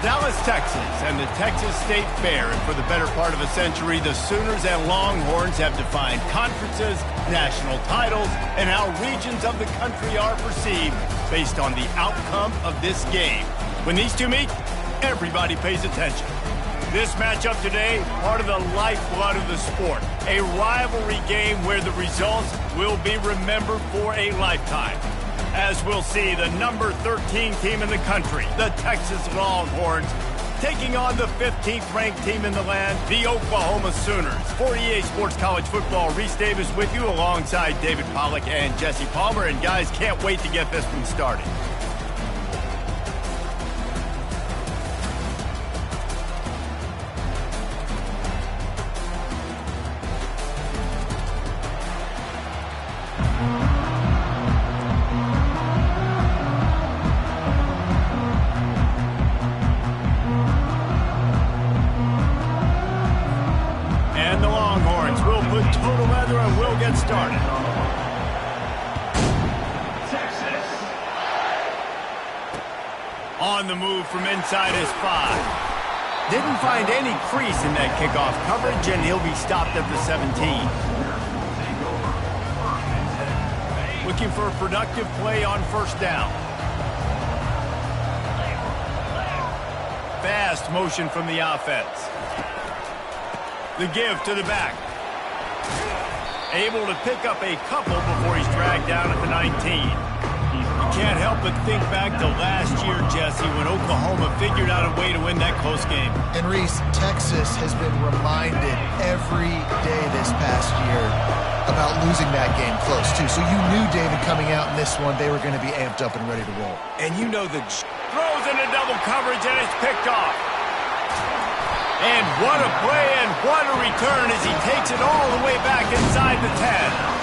Dallas, Texas, and the Texas State Fair. And for the better part of a century, the Sooners and Longhorns have defined conferences, national titles, and how regions of the country are perceived based on the outcome of this game. When these two meet, everybody pays attention. This matchup today, part of the lifeblood of the sport. A rivalry game where the results will be remembered for a lifetime. As we'll see, the number 13 team in the country, the Texas Longhorns, taking on the 15th ranked team in the land, the Oklahoma Sooners. For EA Sports College Football, Reese Davis with you alongside David Pollack and Jesse Palmer. And guys, can't wait to get this one started. On the move from inside his 5. Didn't find any crease in that kickoff coverage, and he'll be stopped at the 17. Looking for a productive play on first down. Fast motion from the offense. The give to the back. Able to pick up a couple before he's dragged down at the 19. Can't help but think back to last year, Jesse, when Oklahoma figured out a way to win that close game. And Reese, Texas has been reminded every day this past year about losing that game close, too. So you knew, David, coming out in this one, they were going to be amped up and ready to roll. And you know the throws into double coverage, and it's picked off. And what a play and what a return as he takes it all the way back inside the 10.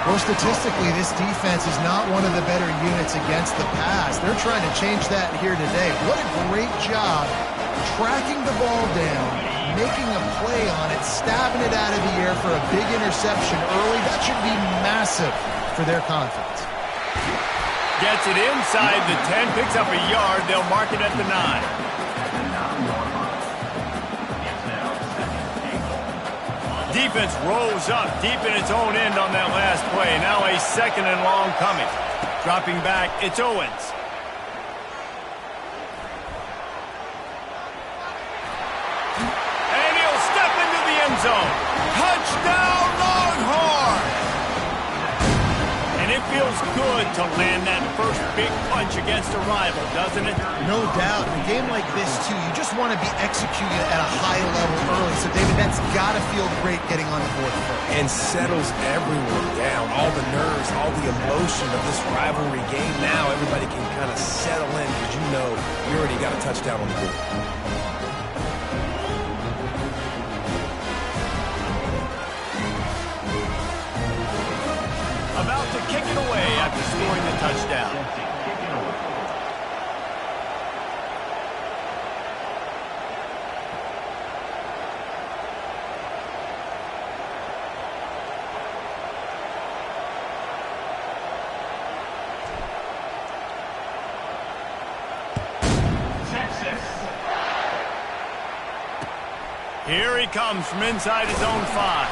Well, statistically, this defense is not one of the better units against the pass. They're trying to change that here today. What a great job tracking the ball down, making a play on it, stabbing it out of the air for a big interception early. That should be massive for their confidence. Gets it inside the 10, picks up a yard. They'll mark it at the 9. Defense rolls up deep in its own end on that last play. Now a second and long coming. Dropping back, it's Owens. And he'll step into the end zone. Touchdown, Longhorns! And it feels good to land that first big punch against a rival, doesn't it? No doubt. In a game like this, too, you just want to be executing at a high level early. So, David, that's got to feel great getting on the board first. And settles everyone down. All the nerves, all the emotion of this rivalry game. Now everybody can kind of settle in because you know you already got a touchdown on the board. About to kick it away after scoring the touchdown. Here he comes from inside his own 5.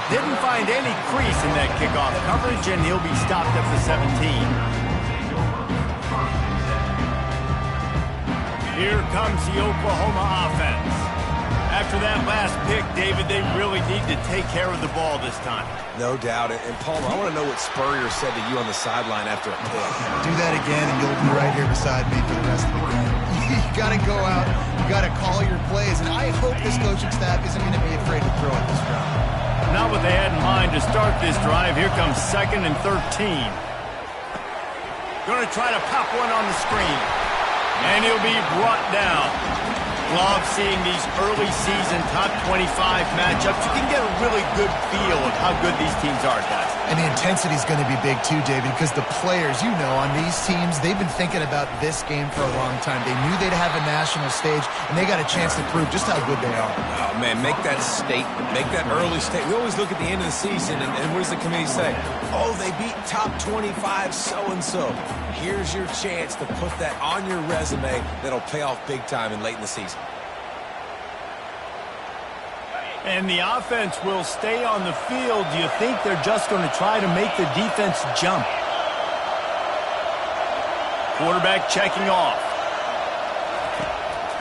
Didn't find any crease in that kickoff coverage, and he'll be stopped at the 17. Here comes the Oklahoma offense. After that last pick, David, they really need to take care of the ball this time. No doubt. And Palmer, I want to know what Spurrier said to you on the sideline after a pick. Do that again, and you'll be right here beside me for the rest of the game. You got to go out. You got to call your plays, and I hope this coaching staff isn't going to be afraid to throw it this round. Not what they had in mind to start this drive. Here comes 2nd and 13. Going to try to pop one on the screen. And he'll be brought down. Love seeing these early season top 25 matchups. You can get a really good feel of how good these teams are, guys. And the intensity is going to be big too, David, because the players, you know, on these teams, they've been thinking about this game for a long time. They knew they'd have a national stage, and they got a chance to prove just how good they are. Oh, man, make that statement. Make that early statement. We always look at the end of the season, and what does the committee say? Oh, they beat top 25 so-and-so. Here's your chance to put that on your resume that'll pay off big time and late in the season. And the offense will stay on the field. Do you think they're just going to try to make the defense jump? Quarterback checking off.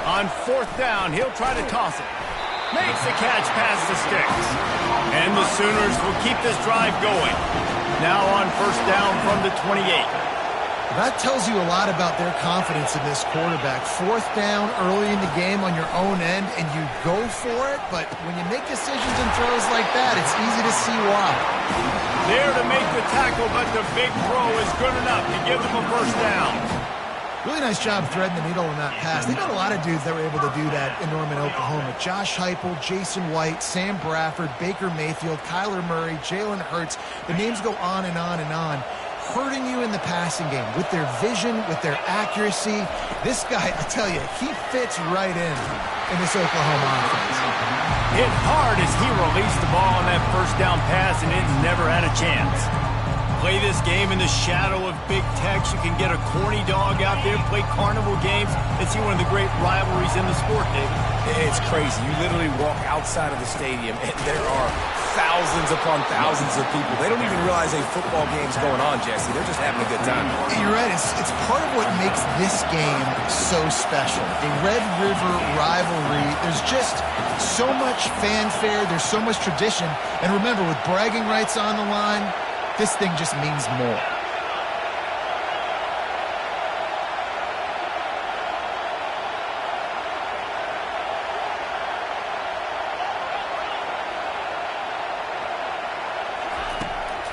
On 4th down, he'll try to toss it. Makes the catch past the sticks. And the Sooners will keep this drive going. Now on 1st down from the 28. That tells you a lot about their confidence in this quarterback. 4th down early in the game on your own end, and you go for it, but when you make decisions and throws like that, it's easy to see why. There to make the tackle, but the big throw is good enough to give them a 1st down. Really nice job threading the needle in that pass. They got a lot of dudes that were able to do that in Norman, Oklahoma. Josh Heupel, Jason White, Sam Bradford, Baker Mayfield, Kyler Murray, Jalen Hurts. The names go on and on and on. Hurting you in the passing game with their vision, with their accuracy. This guy, I tell you, he fits right in this Oklahoma offense. Hit hard as he released the ball on that 1st down pass, and it never had a chance. Play this game in the shadow of Big Tex. You can get a corny dog out there, play carnival games, and see one of the great rivalries in the sport, David. It's crazy. You literally walk outside of the stadium, and there are thousands upon thousands of people. They don't even realize a football game's going on, Jesse. They're just having a good time. You're right. It's part of what makes this game so special. A Red River rivalry. There's just so much fanfare. There's so much tradition. And remember, with bragging rights on the line, this thing just means more.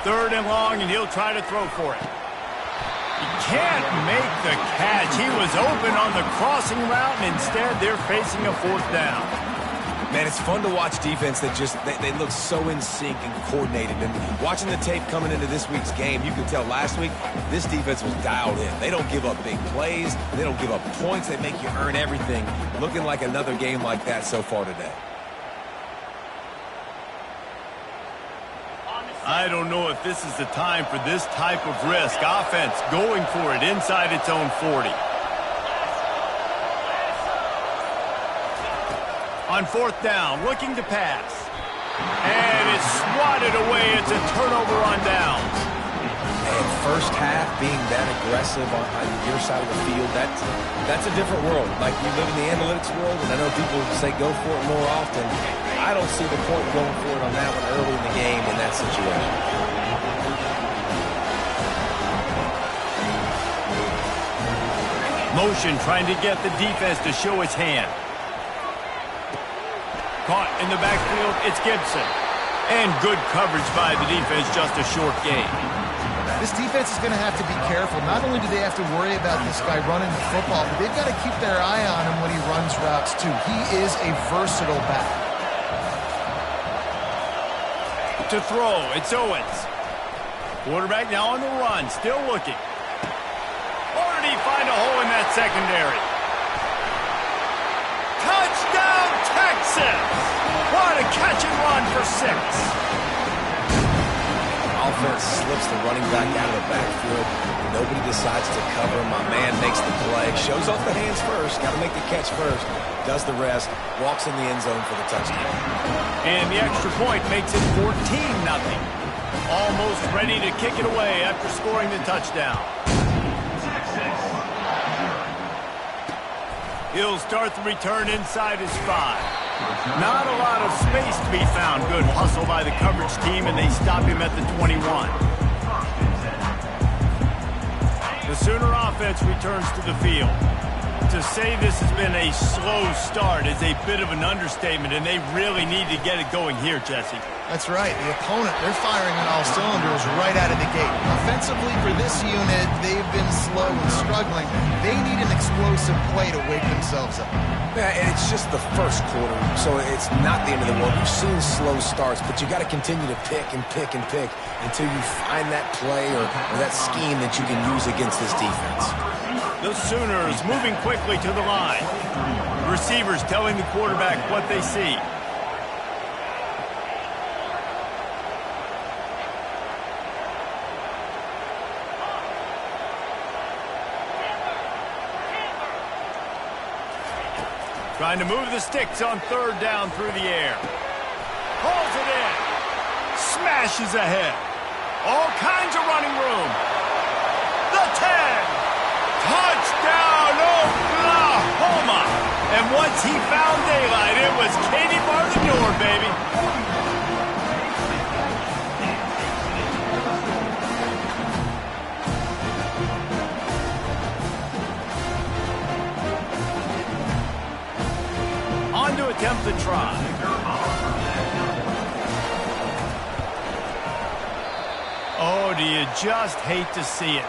Third and long, and he'll try to throw for it. He can't make the catch. He was open on the crossing route, and instead they're facing a 4th down. Man, it's fun to watch defense that just, they look so in sync and coordinated. And watching the tape coming into this week's game, you can tell last week, this defense was dialed in. They don't give up big plays. They don't give up points. They make you earn everything. Looking like another game like that so far today. I don't know if this is the time for this type of risk. Offense going for it inside its own 40. On 4th down, looking to pass. And it's swatted away. It's a turnover on downs. And first half being that aggressive on your side of the field, that's a different world. Like, we live in the analytics world, and I know people say go for it more often. I don't see the point going for it on that one early in the game in that situation. Motion trying to get the defense to show its hand. Caught in the backfield, it's Gibson. And good coverage by the defense, just a short gain. This defense is going to have to be careful. Not only do they have to worry about this guy running the football, but they've got to keep their eye on him when he runs routes, too. He is a versatile back. To throw, it's Owens. Quarterback now on the run, still looking. Or did he find a hole in that secondary? Touchdown, Texas! What a catch and run for 6. Offense slips the running back out of the backfield. Nobody decides to cover him. My man makes the play. Shows off the hands first. Got to make the catch first. Does the rest. Walks in the end zone for the touchdown. And the extra point makes it 14-0. Almost ready to kick it away after scoring the touchdown. He'll start the return inside his 5. Not a lot of space to be found. Good hustle by the coverage team, and they stop him at the 21. The Sooner offense returns to the field. To say this has been a slow start is a bit of an understatement, and they really need to get it going here, Jesse. That's right. The opponent, they're firing on all cylinders right out of the gate. Offensively for this unit, they've been slow slow and struggling. They need an explosive play to wake themselves up. Yeah, and it's just the first quarter, so it's not the end of the world. We've seen slow starts, but you got to continue to pick and pick and pick until you find that play or that scheme that you can use against this defense. The Sooners moving quickly to the line. Receivers telling the quarterback what they see. Trying to move the sticks on third down through the air. Pulls it in. Smashes ahead. All kinds of running room. The 10. Touchdown, Oklahoma. And once he found daylight, it was Katie bar the door, baby. To attempt the try. Oh, do you just hate to see it?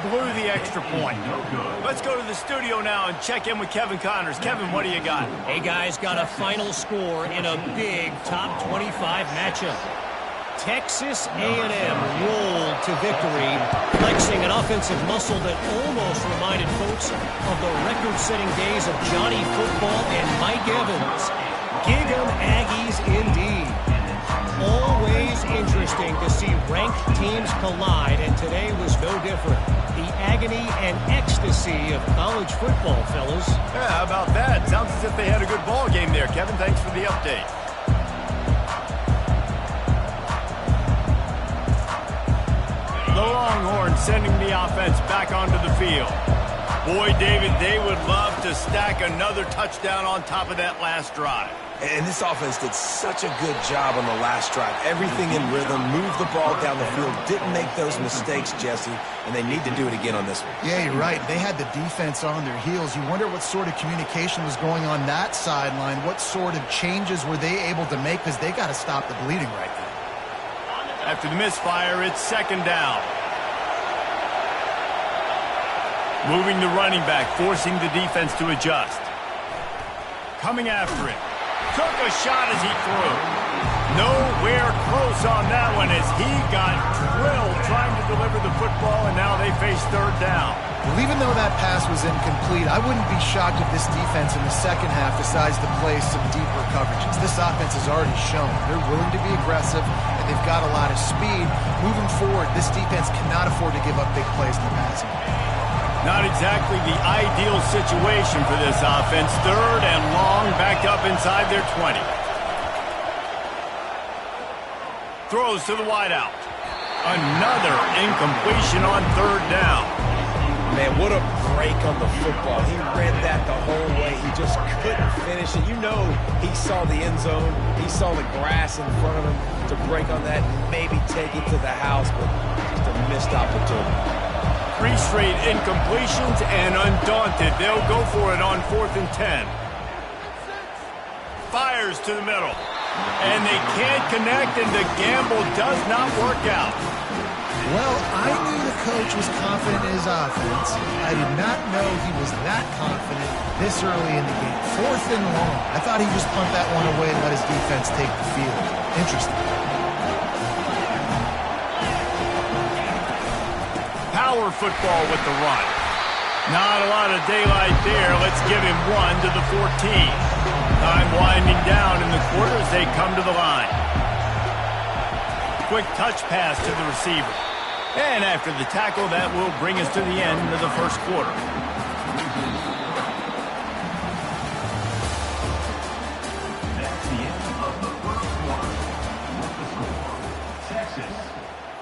Blew the extra point. Let's go to the studio now and check in with Kevin Connors. Kevin, what do you got? Hey, guys, got a final score in a big top 25 matchup. Texas A&M rolled to victory, flexing an offensive muscle that almost reminded folks of the record-setting days of Johnny Football and Mike Evans. Gig 'em Aggies indeed. Always interesting to see ranked teams collide, and today was no different. The agony and ecstasy of college football, fellas. Yeah, how about that? Sounds as if they had a good ball game there, Kevin. Thanks for the update. The Longhorns sending the offense back onto the field. Boy, David, they would love to stack another touchdown on top of that last drive. And this offense did such a good job on the last drive. Everything in rhythm, moved the ball down the field, didn't make those mistakes, Jesse, and they need to do it again on this one. Yeah, you're right. They had the defense on their heels. You wonder what sort of communication was going on that sideline. What sort of changes were they able to make, because they got to stop the bleeding right now. After the misfire, it's second down. Moving the running back, forcing the defense to adjust. Coming after it. Took a shot as he threw. Nowhere close on that one as he got drilled trying to deliver the football, and now they face third down. Well, even though that pass was incomplete, I wouldn't be shocked if this defense in the second half decides to play some deeper coverages. This offense has already shown they're willing to be aggressive, and they've got a lot of speed. Moving forward, this defense cannot afford to give up big plays in the passing game. Not exactly the ideal situation for this offense. Third and long, backed up inside their 20. Throws to the wideout. Another incompletion on third down. Man, what a break on the football. He read that the whole way. He just couldn't finish it. You know he saw the end zone. He saw the grass in front of him to break on that and maybe take it to the house, but just a missed opportunity. 3 straight incompletions, and undaunted, they'll go for it on 4th and 10. Fires to the middle. And they can't connect, and the gamble does not work out. Well, I knew the coach was confident in his offense. I did not know he was that confident this early in the game. 4th and long. I thought he'd just punt that one away and let his defense take the field. Interesting. Power football with the run. Not a lot of daylight there. Let's give him 1 to the 14. Time winding down in the quarter as they come to the line. Quick touch pass to the receiver. And after the tackle, that will bring us to the end of the first quarter. That's the end of the first quarter. With the score, Texas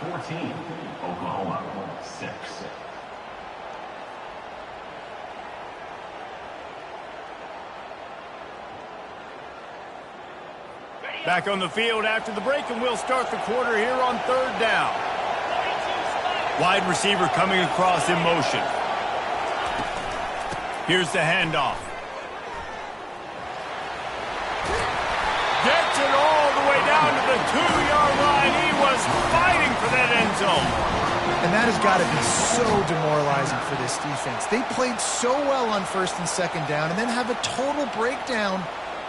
14, Oklahoma 6. Back on the field after the break, and we'll start the quarter here on third down. Wide receiver coming across in motion. Here's the handoff. Gets it all the way down to the 2-yard line. He was fighting for that end zone. And that has got to be so demoralizing for this defense. They played so well on first and second down and then have a total breakdown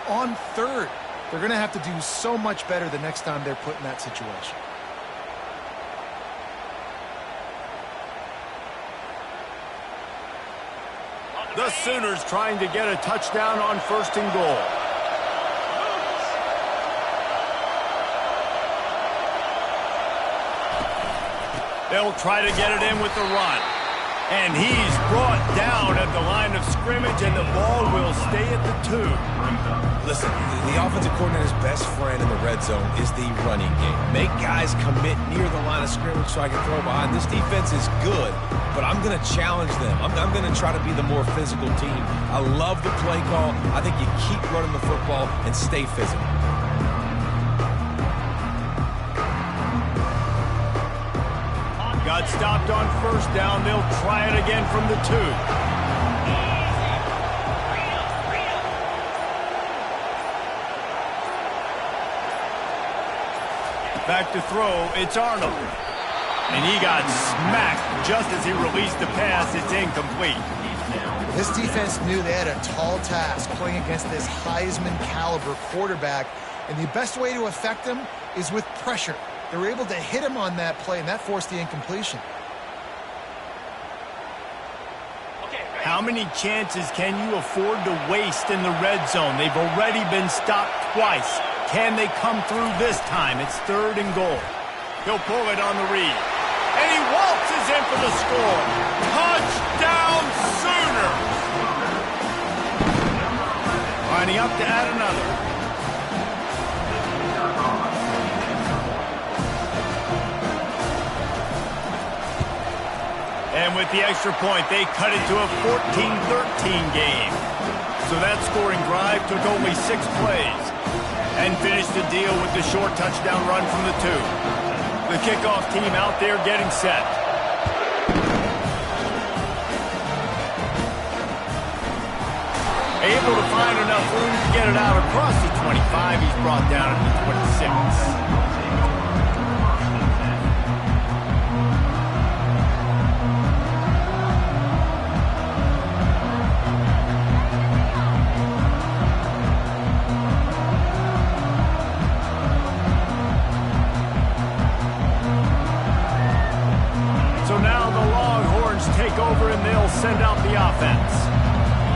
on third. They're going to have to do so much better the next time they're put in that situation. The Sooners trying to get a touchdown on first and goal. They'll try to get it in with the run. And he's brought down at the line of scrimmage, and the ball will stay at the 2. Listen, the offensive coordinator's best friend in the red zone is the running game. Make guys commit near the line of scrimmage so I can throw behind. This defense is good, but I'm going to challenge them. I'm going to try to be the more physical team. I love the play call. I think you keep running the football and stay physical. Got stopped on first down. They'll try it again from the 2. Back to throw. It's Arnold. And he got smacked just as he released the pass. It's incomplete. This defense knew they had a tall task playing against this Heisman caliber quarterback. And the best way to affect him is with pressure. They were able to hit him on that play, and that forced the incompletion. How many chances can you afford to waste in the red zone? They've already been stopped twice. Can they come through this time? It's third and goal. He'll pull it on the read. And he waltzes in for the score. Touchdown Sooners! Lining up to add another. And with the extra point, they cut it to a 14-13 game. So that scoring drive took only 6 plays and finished the deal with the short touchdown run from the 2. The kickoff team out there getting set. Able to find enough room to get it out across the 25. He's brought down at the 26. Over and they'll send out the offense.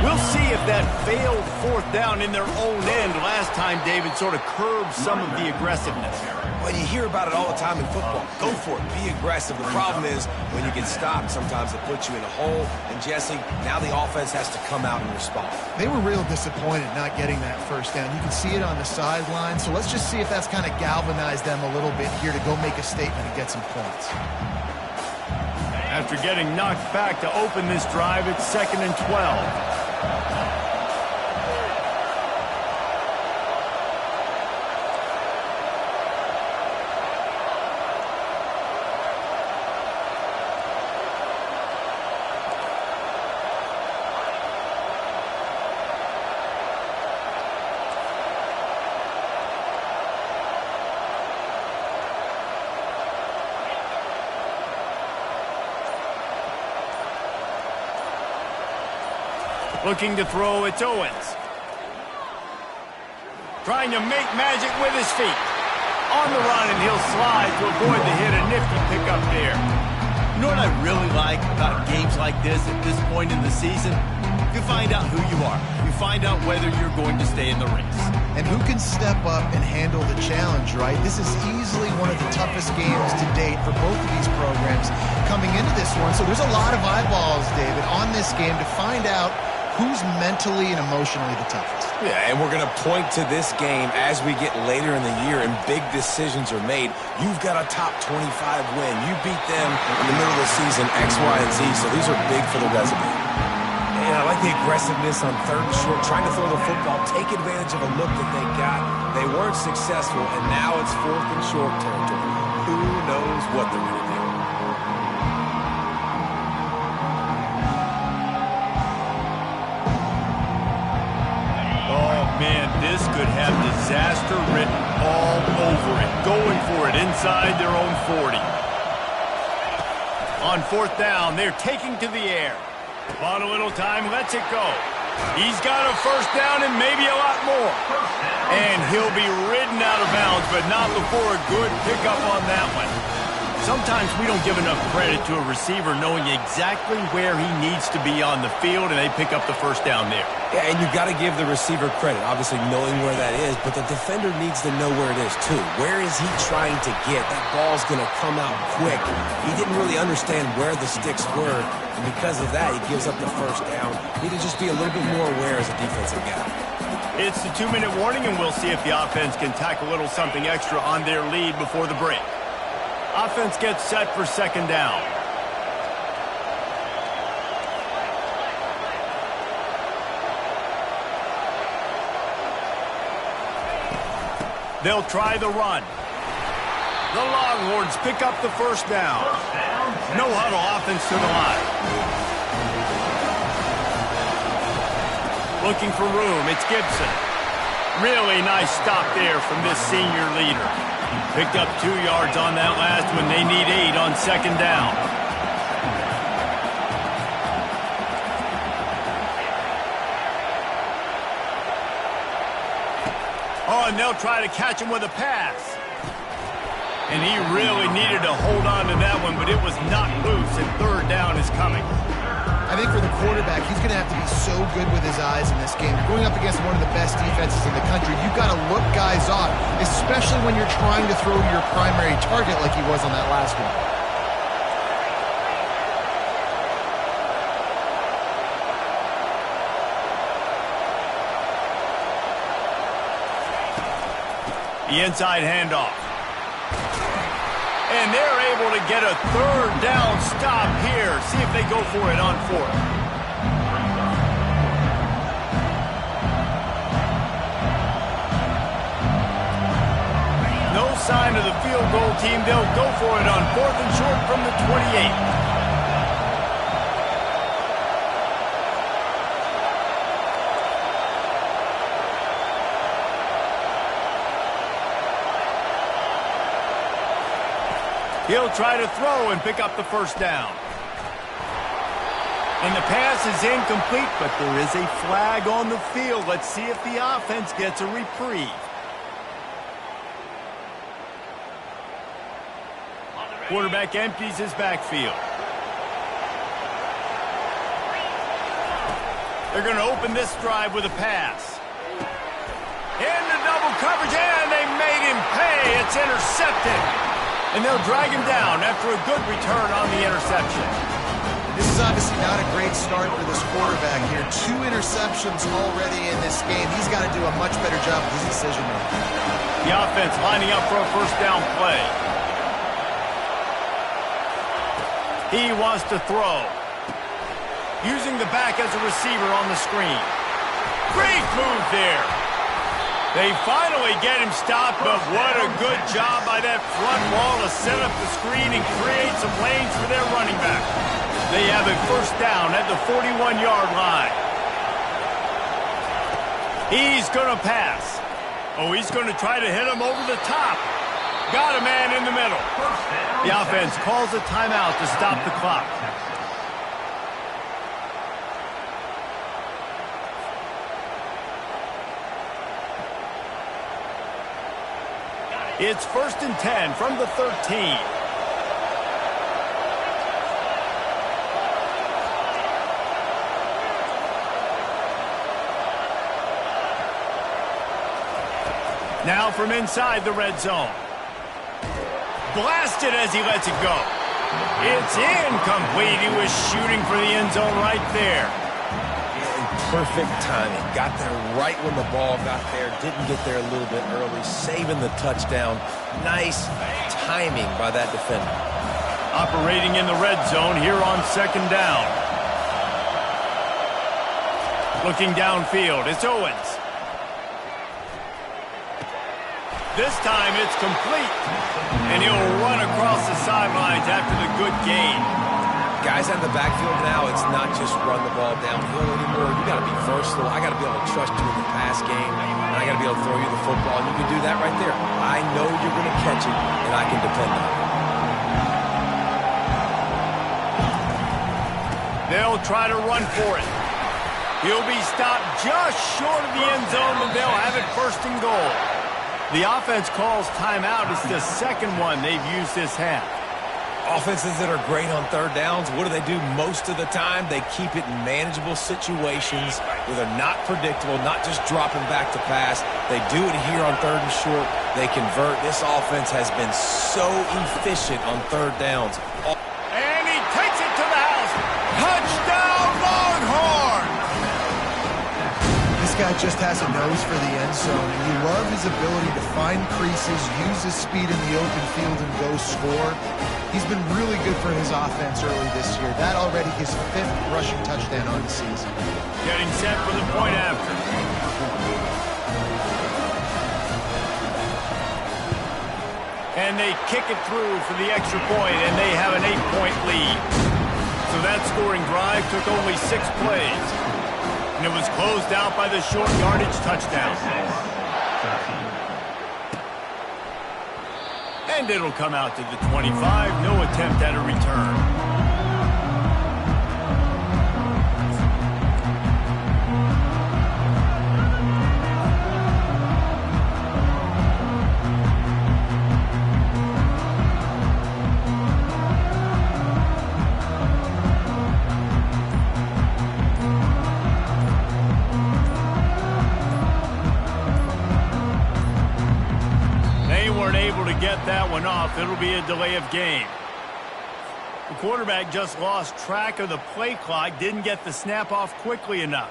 We'll see if that failed fourth down in their own end last time, David, sort of curbed some of the aggressiveness. Well, you hear about it all the time in football. Go for it. Be aggressive. The problem is when you get stopped, sometimes it puts you in a hole. And, Jesse, now the offense has to come out and respond. They were real disappointed not getting that first down. You can see it on the sideline. So let's just see if that's kind of galvanized them a little bit here to go make a statement and get some points. After getting knocked back to open this drive, it's 2nd and 12. Looking to throw, it's Owens. Trying to make magic with his feet. On the run, and he'll slide to avoid the hit. A nifty pickup there. You know what I really like about games like this at this point in the season? You find out who you are. You find out whether you're going to stay in the race. And who can step up and handle the challenge, right? This is easily one of the toughest games to date for both of these programs coming into this one. So there's a lot of eyeballs, David, on this game to find out who's mentally and emotionally the toughest. Yeah, and we're going to point to this game as we get later in the year and big decisions are made. You've got a top 25 win. You beat them in the middle of the season, X, Y, and Z, so these are big for the resume. And I like the aggressiveness on third and short, trying to throw the football, take advantage of a look that they got. They weren't successful, and now it's 4th and short territory. Who knows what they're going to do? Man, this could have disaster written all over it. Going for it inside their own 40. On fourth down, they're taking to the air. Bought a little time, lets it go. He's got a first down and maybe a lot more. And he'll be ridden out of bounds, but not before a good pickup on that one. Sometimes we don't give enough credit to a receiver knowing exactly where he needs to be on the field, and they pick up the first down there. Yeah, and you've got to give the receiver credit, obviously knowing where that is, but the defender needs to know where it is too. Where is he trying to get? That ball's going to come out quick. He didn't really understand where the sticks were, and because of that, he gives up the first down. Need to just be a little bit more aware as a defensive guy. It's the 2-minute warning, and we'll see if the offense can tack a little something extra on their lead before the break. Offense gets set for second down. They'll try the run. The Longhorns pick up the first down. No huddle offense to the line. Looking for room, it's Gibson. Really nice stop there from this senior leader. Picked up 2 yards on that last one. They need 8 on second down. Oh, and they'll try to catch him with a pass. And he really needed to hold on to that one, but it was knocked loose, and third down is coming. I think for the quarterback, he's going to have to be so good with his eyes in this game. You're going up against one of the best defenses in the country. You've got to look guys off, especially when you're trying to throw your primary target like he was on that last one. The inside handoff. And they're able to get a third down stop here. See if they go for it on fourth. No sign of the field goal team. They'll go for it on fourth and short from the 28. He'll try to throw and pick up the first down. And the pass is incomplete, but there is a flag on the field. Let's see if the offense gets a reprieve. Quarterback empties his backfield. They're going to open this drive with a pass. Into double coverage, and they made him pay. It's intercepted. And they'll drag him down after a good return on the interception. This is obviously not a great start for this quarterback here. 2 interceptions already in this game. He's got to do a much better job with his decision-making. The offense lining up for a first down play. He wants to throw. Using the back as a receiver on the screen. Great move there. They finally get him stopped, but what a good job by that front wall to set up the screen and create some lanes for their running back. They have a first down at the 41-yard line. He's going to pass. Oh, he's going to try to hit him over the top. Got a man in the middle. The offense calls a timeout to stop the clock. It's 1st and 10 from the 13. Now from inside the red zone. Blasted as he lets it go. It's incomplete. He was shooting for the end zone right there. Perfect timing. Got there right when the ball got there. Didn't get there a little bit early. Saving the touchdown. Nice timing by that defender. Operating in the red zone here on second down. Looking downfield. It's Owens. This time it's complete. And he'll run across the sidelines after the good gain. Guys out in the backfield now, it's not just run the ball downhill anymore. You got to be versatile. I got to be able to trust you in the pass game, and I got to be able to throw you the football, and you can do that right there. I know you're going to catch it, and I can depend on it. They'll try to run for it. He'll be stopped just short of the end zone, and they'll have it 1st and goal. The offense calls timeout. It's the second one they've used this half. Offenses that are great on 3rd downs, what do most of the time? They keep it in manageable situations where they're not predictable, not just dropping back to pass. They do it here on 3rd and short. They convert. This offense has been so efficient on 3rd downs. And he takes it to the house. Touchdown, Longhorn! This guy just has a nose for the end zone, and you love his ability to find creases, use his speed in the open field, and go score. He's been really good for his offense early this year. That already his 5th rushing touchdown on the season. Getting set for the point after. And they kick it through for the extra point, and they have an 8-point lead. So that scoring drive took only 6 plays. And it was closed out by the short yardage touchdown. And it'll come out to the 25. No attempt at a return. Get that one off. It'll be a delay of game. The quarterback just lost track of the play clock, didn't get the snap off quickly enough.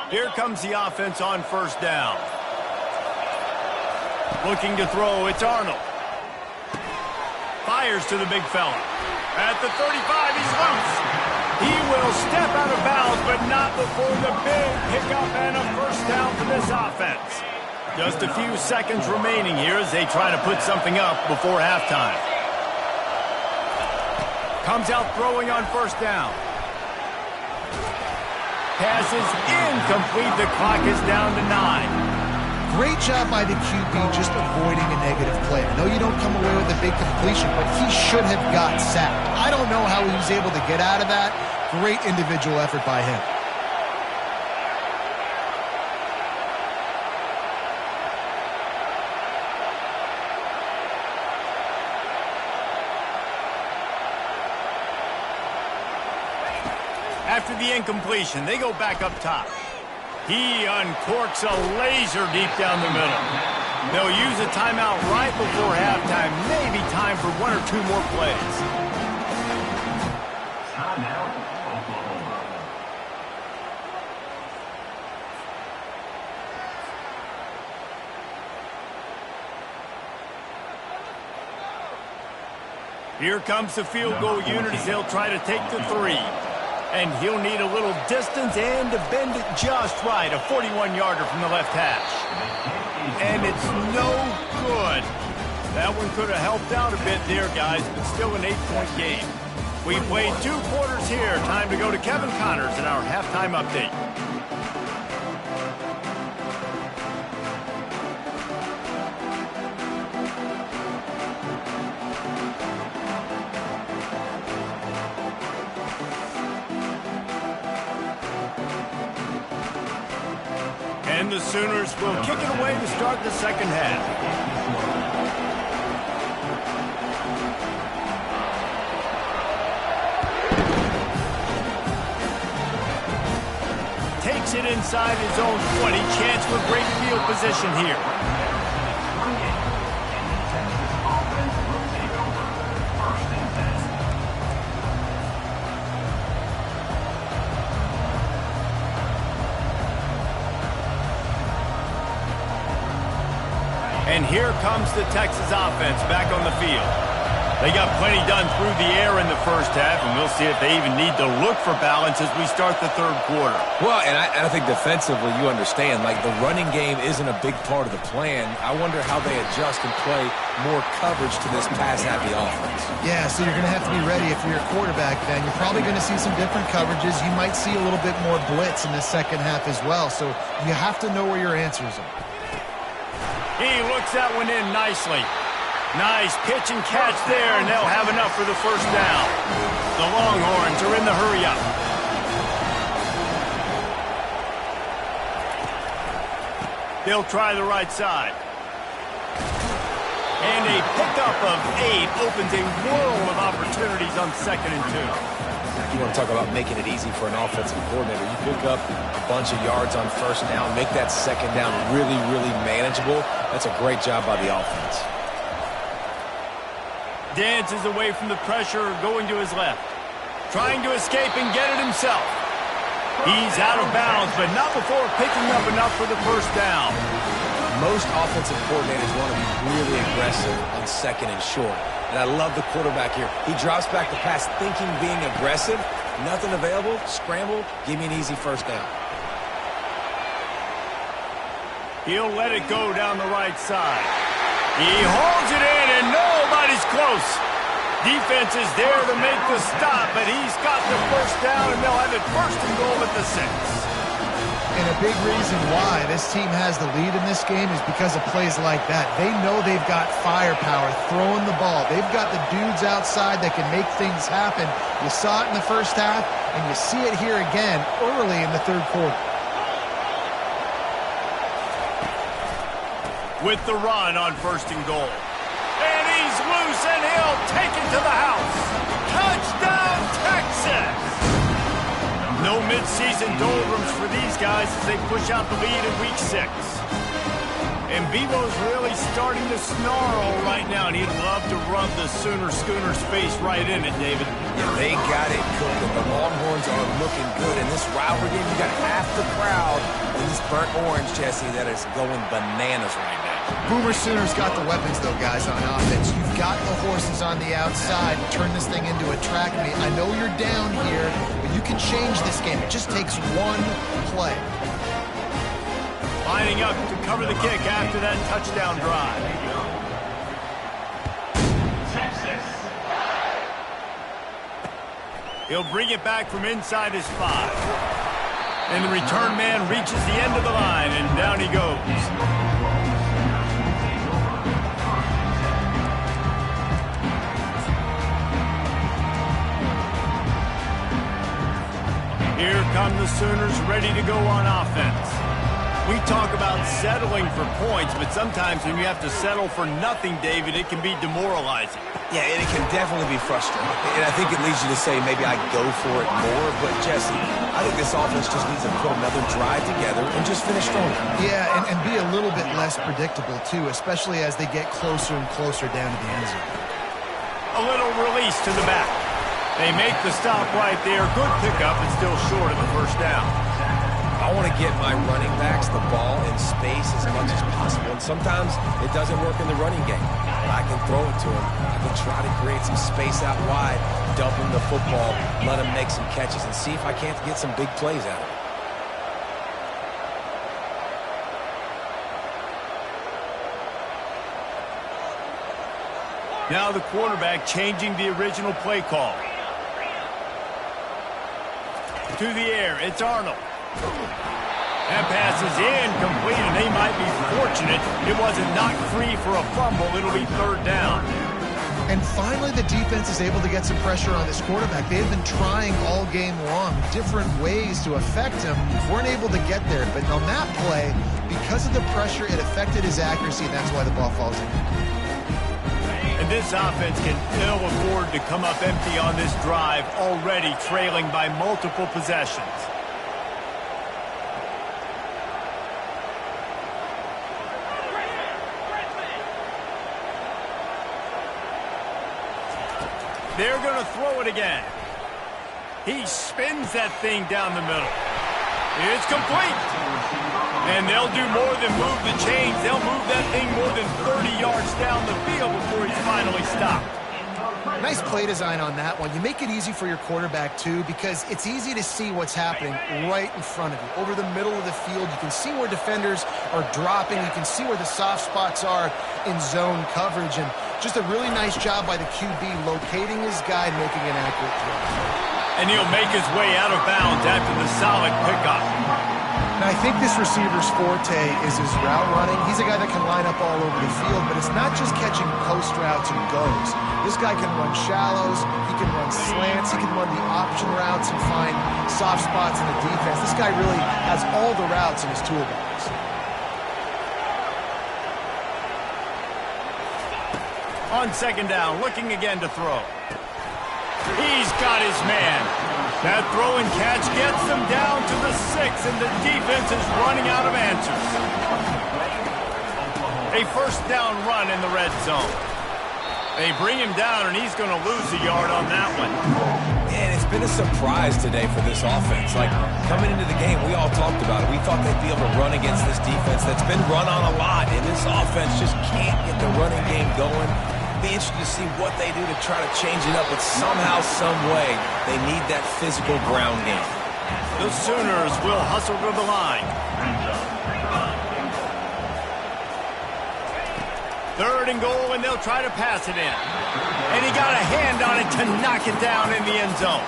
Here comes the offense on 1st down. Looking to throw, it's Arnold. Fires to the big fella. At the 35, he's loose. He will step out of bounds, but not before the big pickup and a 1st down for this offense. Just a few seconds remaining here as they try to put something up before halftime. Comes out throwing on 1st down. Pass is incomplete. The clock is down to 9. Great job by the QB just avoiding a negative play. I know you don't come away with a big completion, but he should have got sacked. I don't know how he was able to get out of that. Great individual effort by him. After the incompletion, they go back up top. He uncorks a laser deep down the middle. They'll use a timeout right before halftime. Maybe time for 1 or 2 more plays. Timeout, Oklahoma. Here comes the field goal unit as they'll try to take the 3. And he'll need a little distance and to bend it just right. A 41-yarder from the left hash. And it's no good. That one could have helped out a bit there, guys, but still an 8-point game. We played 2 quarters here. Time to go to Kevin Connors in our halftime update. And the Sooners will kick it away to start the second half. Takes it inside his own 20. Chance for great field position here. And here comes the Texas offense back on the field. They got plenty done through the air in the first half, and we'll see if they even need to look for balance as we start the third quarter. Well, and I think defensively, you understand, like the running game isn't a big part of the plan. I wonder how they adjust and play more coverage to this pass-happy offense. Yeah, so you're going to have to be ready if you're a quarterback, Ben. You're probably going to see some different coverages. You might see a little bit more blitz in the second half as well, so you have to know where your answers are. He looks that one in nicely. Nice pitch and catch there, and they'll have enough for the first down. The Longhorns are in the hurry-up. They'll try the right side. And a pickup of 8 opens a world of opportunities on 2nd and 2. You want to talk about making it easy for an offensive coordinator. You pick up a bunch of yards on first down, make that second down really, really manageable. That's a great job by the offense. Dances away from the pressure, going to his left. Trying to escape and get it himself. He's out of bounds, but not before picking up enough for the first down. Most offensive coordinators want to be really aggressive on 2nd and short. And I love the quarterback here. He drops back the pass thinking being aggressive. Nothing available. Scramble. Give me an easy first down. He'll let it go down the right side. He holds it in, and nobody's close. Defense is there to make the stop, but he's got the first down, and they'll have it 1st and goal at the 6. And a big reason why this team has the lead in this game is because of plays like that. They know they've got firepower throwing the ball. They've got the dudes outside that can make things happen. You saw it in the first half, and you see it here again early in the third quarter. With the run on 1st and goal. And he's loose, and he'll take it to the house. Touchdown, Texas! No midseason doldrums for these guys as they push out the lead in Week 6. And Bevo's really starting to snarl right now, and he'd love to rub the Schooner's face right in it, David. Yeah, they got it cooking. The Longhorns are looking good. In this rivalry game, you got half the crowd in this burnt orange, Jesse, that is going bananas right now. Boomer Sooners got the weapons, though, guys, on offense. You've got the horses on the outside. Turn this thing into a track meet. I know you're down here, but you can change this game. It just takes one play. Lining up to cover the kick after that touchdown drive. Texas. He'll bring it back from inside his 5. And the return man reaches the end of the line, and down he goes. Here come the Sooners ready to go on offense. We talk about settling for points, but sometimes when you have to settle for nothing, David, it can be demoralizing. Yeah, and it can definitely be frustrating. And I think it leads you to say maybe I go for it more. But, Jesse, I think this offense just needs to put another drive together and just finish strong. Yeah, and be a little bit less predictable, too, especially as they get closer and closer down to the end zone. A little release to the back. They make the stop right there. Good pickup, and still short of the first down. I want to get my running backs the ball in space as much as possible. And sometimes it doesn't work in the running game. But I can throw it to them. I can try to create some space out wide, dump him the football, let him make some catches, and see if I can't get some big plays out of it. Now the quarterback changing the original play call. To the air, it's Arnold. That pass is incomplete, and they might be fortunate it wasn't knocked free for a fumble. It'll be 3rd down. And finally, the defense is able to get some pressure on this quarterback. They have been trying all game long different ways to affect him. Weren't able to get there, but on that play, because of the pressure, it affected his accuracy, and that's why the ball falls in. And this offense can ill afford to come up empty on this drive, already trailing by multiple possessions. They're going to throw it again. He spins that thing down the middle. It's complete. And they'll do more than move the chains. They'll move that thing more than 30 yards down the field before he's finally stopped. Nice play design on that one. You make it easy for your quarterback, too, because it's easy to see what's happening right in front of you. Over the middle of the field, you can see where defenders are dropping. You can see where the soft spots are in zone coverage. And just a really nice job by the QB locating his guy and making an accurate throw. And he'll make his way out of bounds after the solid pickup. And I think this receiver's forte is his route running. He's a guy that can line up all over the field, but it's not just catching post routes and goes. This guy can run shallows, he can run slants, he can run the option routes and find soft spots in the defense. This guy really has all the routes in his toolbox. On second down, looking again to throw. He's got his man. That throw and catch gets them down to the 6, and the defense is running out of answers. A first down run in the red zone. They bring him down, and he's going to lose a yard on that one. Man, it's been a surprise today for this offense. Like, coming into the game, we all talked about it. We thought they'd be able to run against this defense that's been run on a lot, and this offense just can't get the running game going. Be interested to see what they do to try to change it up, but somehow, some way, they need that physical ground game. The Sooners will hustle to the line. Third and goal, and they'll try to pass it in. And he got a hand on it to knock it down in the end zone.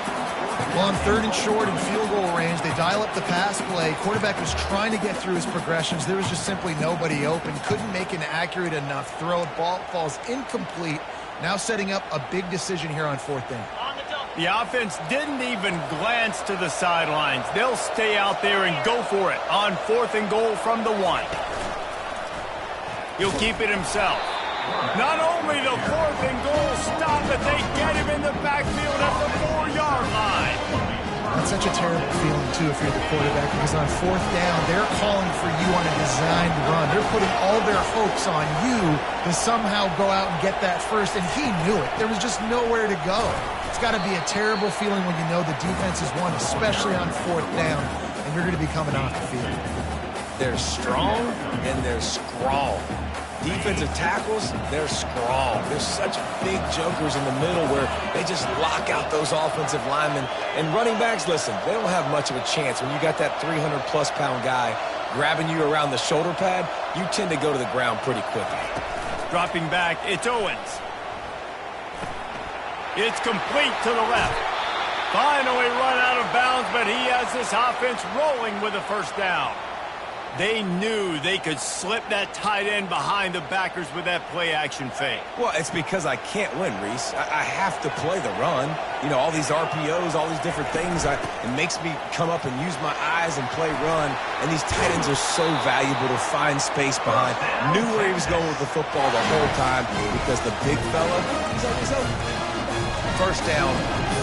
Well, on third and short and field goal range, they dial up the pass play. Quarterback was trying to get through his progressions. There was just simply nobody open. Couldn't make an accurate enough throw. Ball falls incomplete. Now setting up a big decision here on fourth down. The offense didn't even glance to the sidelines. They'll stay out there and go for it on fourth and goal from the 1. He'll keep it himself. Not only the fourth and goal stop, but they get him in the backfield at the 4-yard line. That's such a terrible feeling, too, if you're the quarterback, because on fourth down, they're calling for you on a designed run. They're putting all their hopes on you to somehow go out and get that first, and he knew it. There was just nowhere to go. It's got to be a terrible feeling when you know the defense has won, especially on fourth down, and you're going to be coming off the field. They're strong and they're scrawl. Defensive tackles, they're scrawl. They're such big jokers in the middle where they just lock out those offensive linemen. And running backs, listen, they don't have much of a chance. When you got that 300-plus pound guy grabbing you around the shoulder pad, you tend to go to the ground pretty quickly. Dropping back, it's Owens. It's complete to the left. Finally run out of bounds, but he has this offense rolling with a first down. They knew they could slip that tight end behind the backers with that play-action fake. Well, it's because I can't win, Reese. I have to play the run. You know, all these RPOs, all these different things, it makes me come up and use my eyes and play run. And these tight ends are so valuable to find space behind. Knew where he was going with the football the whole time because the big fella, he's on his own. First down,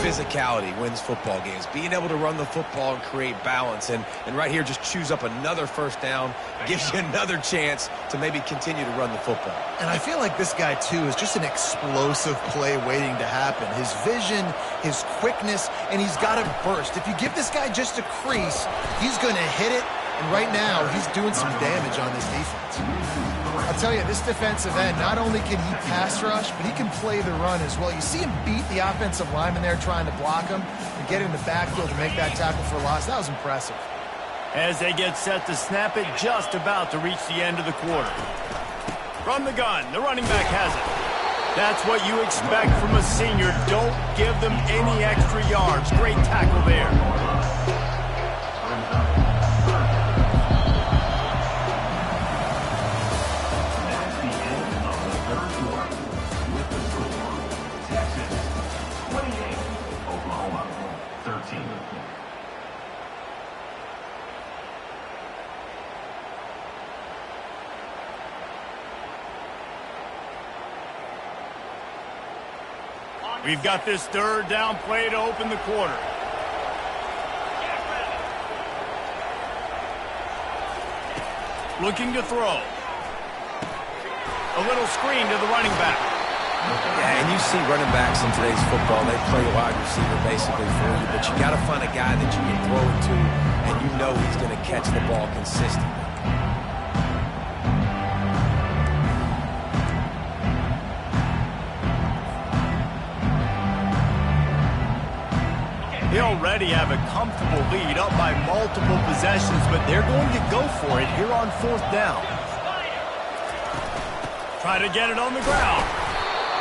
physicality wins football games. Being able to run the football and create balance. And right here, just choose up another first down. Gives you another chance to maybe continue to run the football. And I feel like this guy, too, is just an explosive play waiting to happen. His vision, his quickness, and he's got to burst. If you give this guy just a crease, he's going to hit it. And right now, he's doing some damage on this defense. I'll tell you, this defensive end, not only can he pass rush, but he can play the run as well. You see him beat the offensive lineman there trying to block him and get in the backfield to make that tackle for loss. That was impressive. As they get set to snap it, just about to reach the end of the quarter. From the gun, the running back has it. That's what you expect from a senior. Don't give them any extra yards. Great tackle there. We've got this third down play to open the quarter. Looking to throw. A little screen to the running back. Yeah, and you see running backs in today's football, they play wide receiver basically for you, but you got to find a guy that you can throw it to, and you know he's going to catch the ball consistently. They already have a comfortable lead, up by multiple possessions, but they're going to go for it here on 4th down. Try to get it on the ground.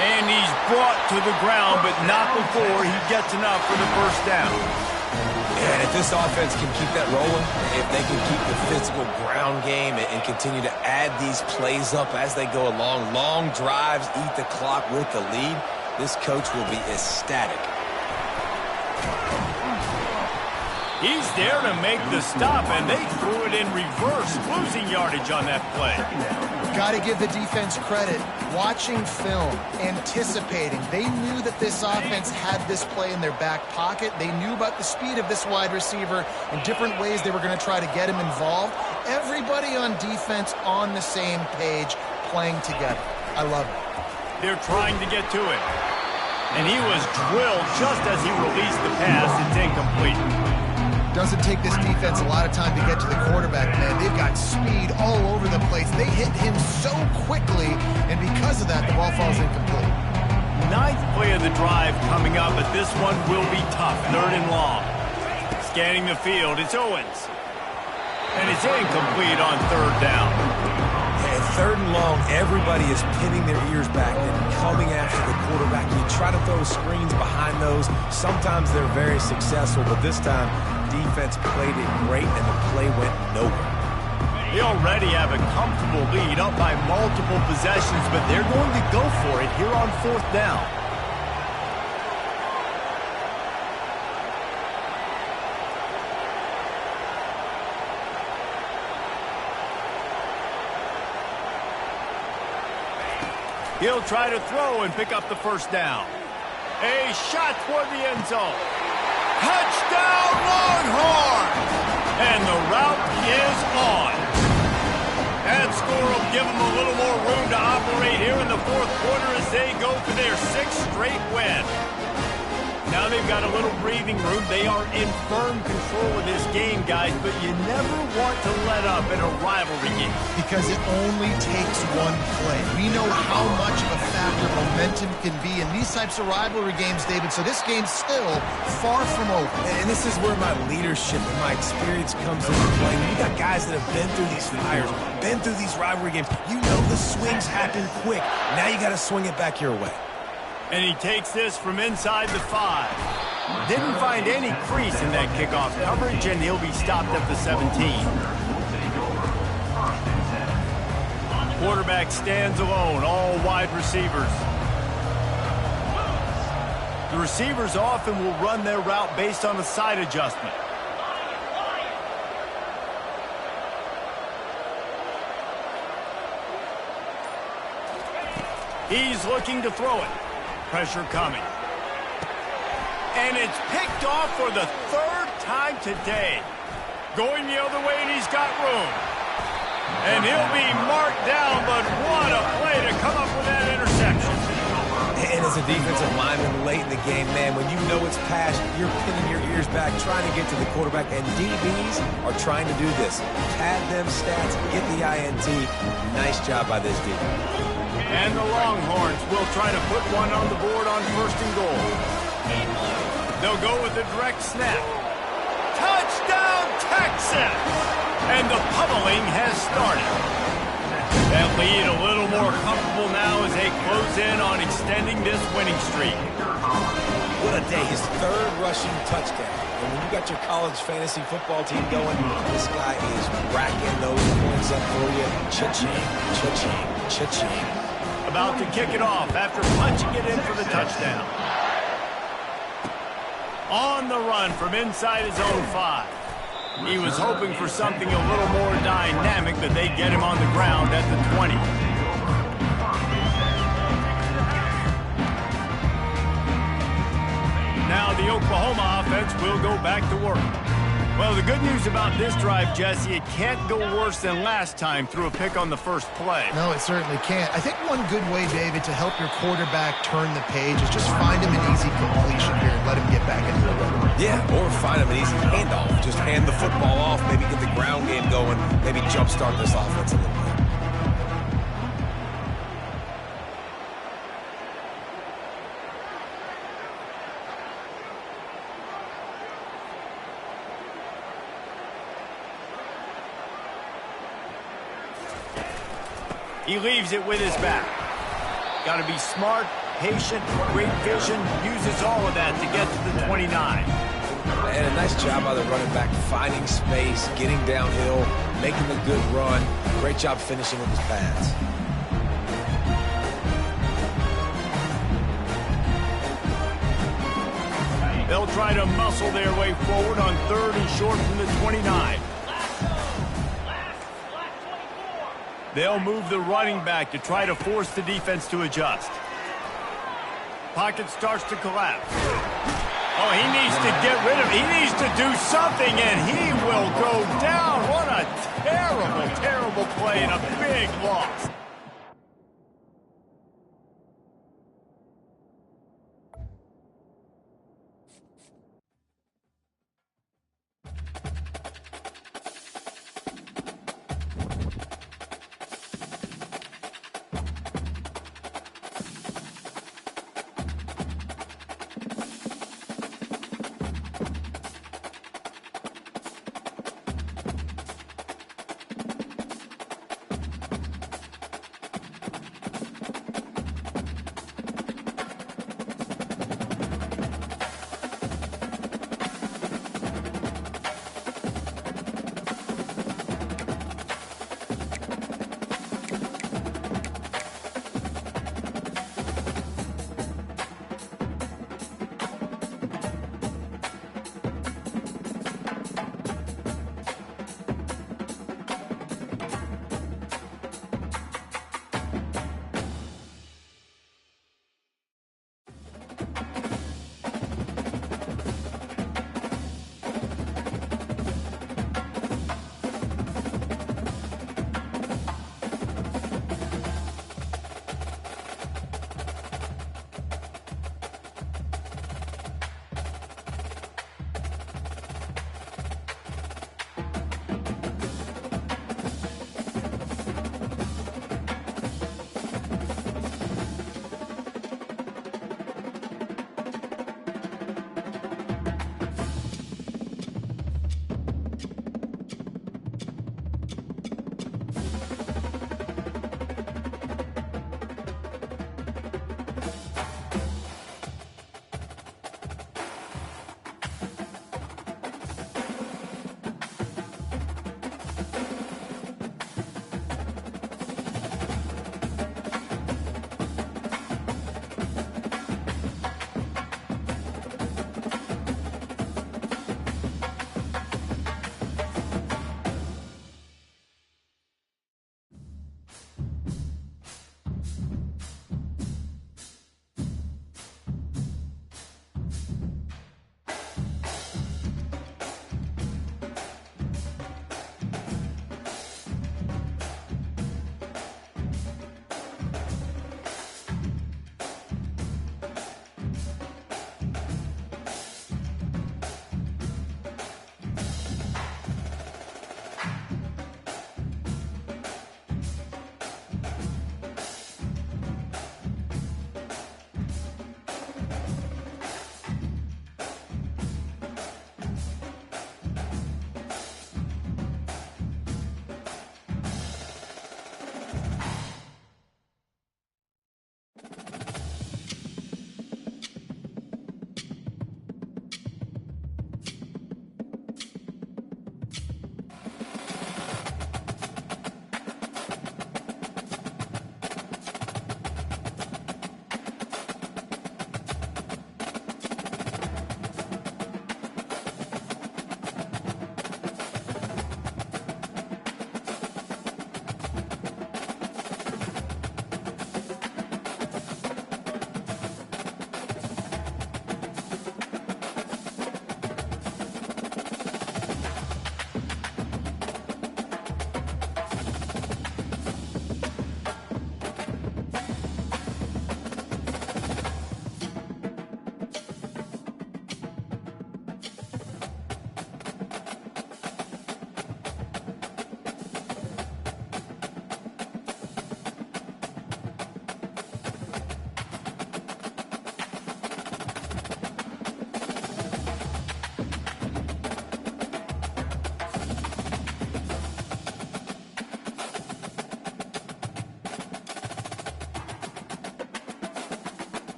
And he's brought to the ground, but not before he gets enough for the first down. And if this offense can keep that rolling, if they can keep the physical ground game and continue to add these plays up as they go along, long drives, eat the clock with the lead, this coach will be ecstatic. He's there to make the stop, and they threw it in reverse, losing yardage on that play. Got to give the defense credit. Watching film, anticipating. They knew that this offense had this play in their back pocket. They knew about the speed of this wide receiver and different ways they were going to try to get him involved. Everybody on defense on the same page, playing together. I love it. They're trying to get to it. And he was drilled just as he released the pass. It's incomplete. Doesn't take this defense a lot of time to get to the quarterback, man. They've got speed all over the place. They hit him so quickly, and because of that, the ball falls incomplete. 9th play of the drive coming up, but this one will be tough. 3rd and long. Scanning the field, it's Owens. And it's incomplete on 3rd down. And 3rd and long, everybody is pinning their ears back and coming after the quarterback. You try to throw screens behind those. Sometimes they're very successful, but this time, defense played it great, and the play went nowhere. They already have a comfortable lead, up by multiple possessions, but they're going to go for it here on 4th down. He'll try to throw and pick up the first down. A shot toward the end zone. Touchdown, Longhorns! And the route is on. That score will give them a little more room to operate here in the 4th quarter as they go for their 6th straight win. Now they've got a little breathing room. They are in firm control of this game, guys, but you never want to let up in a rivalry game. Because it only takes one play. We know how much of a factor momentum can be in these types of rivalry games, David, so this game's still far from over. And this is where my leadership and my experience comes into play. You got guys that have been through these fires, been through these rivalry games. You know the swings happen quick. Now you got to swing it back your way. And he takes this from inside the 5. Didn't find any crease in that kickoff coverage, and he'll be stopped at the 17. Quarterback stands alone, all wide receivers. The receivers often will run their route based on a side adjustment. He's looking to throw it. Pressure coming. And it's picked off for the 3rd time today. Going the other way, and he's got room. And he'll be marked down, but what a play to come up with that interception. And as a defensive lineman late in the game, man, when you know it's past, you're pinning your ears back, trying to get to the quarterback, and DBs are trying to do this. Pad them stats, get the INT. Nice job by this defense. And the Longhorns will try to put one on the board on 1st and goal. They'll go with a direct snap. Touchdown, Texas! And the pummeling has started. That lead a little more comfortable now as they close in on extending this winning streak. What a day. His 3rd rushing touchdown. And when you got your college fantasy football team going, this guy is racking those points up for you. Cha-ching, cha-ching, cha-ching. About to kick it off after punching it in for the touchdown. On the run from inside his own 5. He was hoping for something a little more dynamic, but they get him on the ground at the 20. Now the Oklahoma offense will go back to work. Well, the good news about this drive, Jesse, it can't go worse than last time through a pick on the first play. No, it certainly can't. I think one good way, David, to help your quarterback turn the page is just find him an easy completion here and let him get back into the rhythm. Yeah, or find him an easy handoff. Just hand the football off, maybe get the ground game going, maybe jumpstart this offense a little bit. He leaves it with his back. Got to be smart, patient, great vision, uses all of that to get to the 29. And a nice job by the running back, finding space, getting downhill, making a good run. Great job finishing with his pads. They'll try to muscle their way forward on 3rd and short from the 29. They'll move the running back to try to force the defense to adjust. Pocket starts to collapse. Oh, he needs to get rid of it. He needs to do something, and he will go down. What a terrible, terrible play and a big loss.